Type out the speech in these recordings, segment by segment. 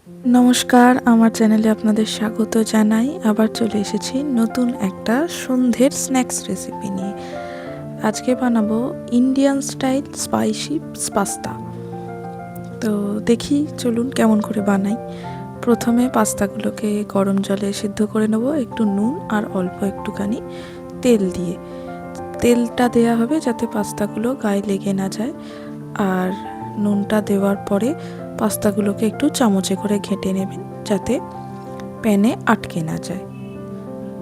নমস্কার, আমার চ্যানেলে আপনাদের স্বাগত জানাই। আবার চলে এসেছি নতুন একটা সন্ধ্যের স্ন্যাক্স রেসিপি নিয়ে। আজকে বানাবো ইন্ডিয়ান স্টাইল স্পাইসি পাস্তা। তো দেখি চলুন কেমন করে বানাই। প্রথমে পাস্তাগুলোকে গরম জলে সিদ্ধ করে নেব, একটু নুন আর অল্প একটুখানি তেল দিয়ে। তেলটা দেয়া হবে যাতে পাস্তাগুলো গায়ে লেগে না যায়। আর নুনটা দেওয়ার পরে পাস্তাগুলোকে একটু চামচে করে ঘেঁটে নেবেন যাতে প্যানে আটকে না যায়।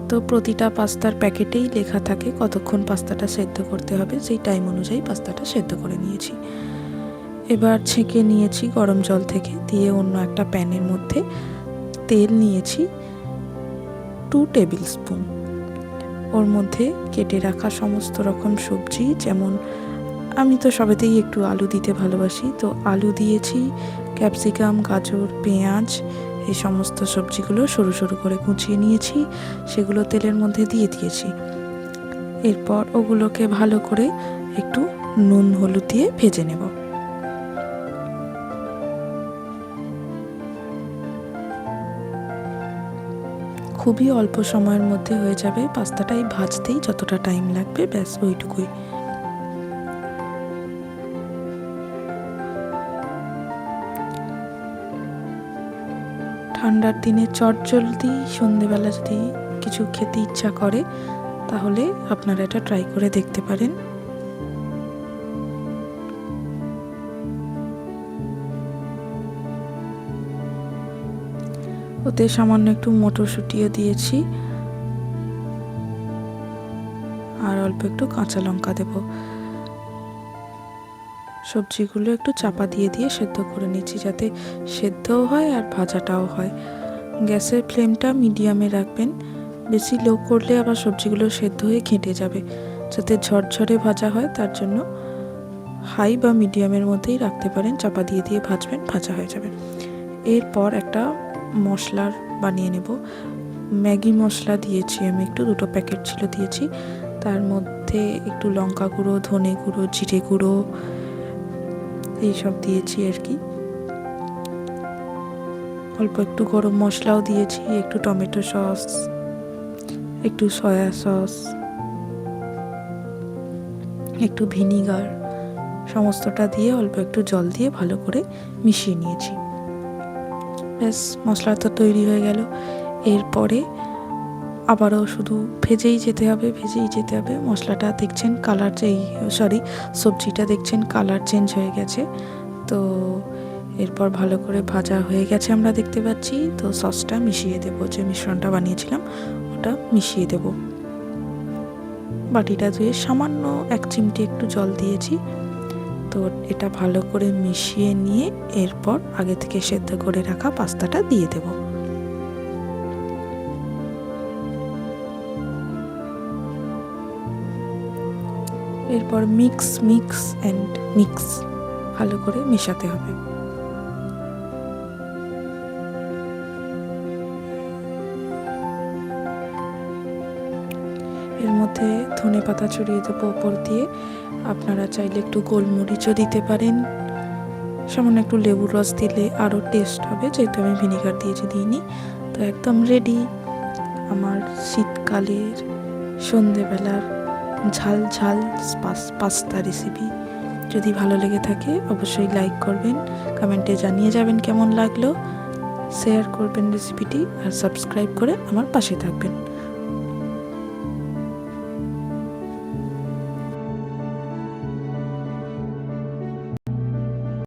তো প্রতিটা পাস্তার প্যাকেটেই লেখা থাকে কতক্ষণ পাস্তাটা সেদ্ধ করতে হবে, সেই টাইম অনুযায়ী পাস্তাটা সেদ্ধ করে নিয়েছি। এবার ছেঁকে নিয়েছি গরম জল থেকে, দিয়ে অন্য একটা প্যানের মধ্যে তেল নিয়েছি 2 টেবিল স্পুন। ওর মধ্যে কেটে রাখা সমস্ত রকম সবজি, যেমন আমি তো সবেতেই একটু আলু দিতে ভালোবাসি, তো আলু দিয়েছি, ক্যাপসিকাম, গাজর, পেঁয়াজ, এই সমস্ত সবজিগুলো সরু সরু করে কুচিয়ে নিয়েছি, সেগুলো তেলের মধ্যে দিয়ে দিয়েছি। এরপর ওগুলোকে ভালো করে একটু নুন হলুদ দিয়ে ভেজে নেব। খুবই অল্প সময়ের মধ্যে হয়ে যাবে পাস্তাটাই, ভাজতেই যতটা টাইম লাগবে ব্যাস ওইটুকুই। ঠান্ডার দিনে চটজলদি সন্ধেবেলা যদি কিছু খেতে ইচ্ছা করে তাহলে আপনারা এটা ট্রাই করে দেখতে পারেন। ওতে সামান্য একটু মটরশুঁটিও দিয়েছি আর অল্প একটু কাঁচা লঙ্কা দেব। সবজিগুলো একটু চাপা দিয়ে দিয়ে সেদ্ধ করে নিচ্ছি যাতে সেদ্ধও হয় আর ভাজাটাও হয়। গ্যাসের ফ্লেমটা মিডিয়ামে রাখবেন, বেশি লো করলে আবার সবজিগুলো সেদ্ধ হয়ে ঘেঁটে যাবে। যাতে ঝরঝরে ভাজা হয় তার জন্য হাই বা মিডিয়ামের মধ্যেই রাখতে পারেন, চাপা দিয়ে দিয়ে ভাজবেন, ভাজা হয়ে যাবে। এরপর একটা মশলার বানিয়ে নেব। ম্যাগি মশলা দিয়েছি আমি একটু, 2 প্যাকেট ছিল দিয়েছি। তার মধ্যে একটু লঙ্কা গুঁড়ো, ধনে গুঁড়ো, জিরে গুঁড়ো এইসব দিয়েছি আর কি। অল্প একটু গরম মশলাও দিয়েছি, একটু টমেটো সস, একটু সয়া সস, একটু ভিনিগার, সমস্তটা দিয়ে অল্প একটু জল দিয়ে ভালো করে মিশিয়ে নিয়েছি। ব্যাস মশলা তো তৈরি হয়ে গেল। এরপরে আবারও শুধু ভেজেই যেতে হবে। মশলাটা দেখছেন কালার, সবজিটা দেখছেন কালার চেঞ্জ হয়ে গেছে। তো এরপর ভালো করে ভাজা হয়ে গেছে আমরা দেখতে পাচ্ছি। তো সসটা মিশিয়ে দেব, যে মিশ্রণটা বানিয়েছিলাম ওটা মিশিয়ে দেব। বাটিটা ধুয়ে সামান্য 1 চিমটি একটু জল দিয়েছি। তো এটা ভালো করে মিশিয়ে নিয়ে এরপর আগে থেকে সেদ্ধ করে রাখা পাস্তাটা দিয়ে দেব। এরপর মিক্স ভালো করে মেশাতে হবে। এর মধ্যে ধনে পাতা ছড়িয়ে দেবো ওপর দিয়ে। আপনারা চাইলে একটু গোলমরিচও দিতে পারেন। সামান্য একটু লেবুর রস দিলে আরও টেস্ট হবে, যেহেতু আমি ভিনিগার দিইনি। তো একদম রেডি আমার শীতকালের সন্ধেবেলার ঝাল ঝাল পাস্তা রেসিপি। যদি ভালো লেগে থাকে অবশ্যই লাইক করবেন, কমেন্টে জানিয়ে যাবেন কেমন লাগলো, শেয়ার করবেন রেসিপিটি আর সাবস্ক্রাইব করে আমার পাশে থাকবেন।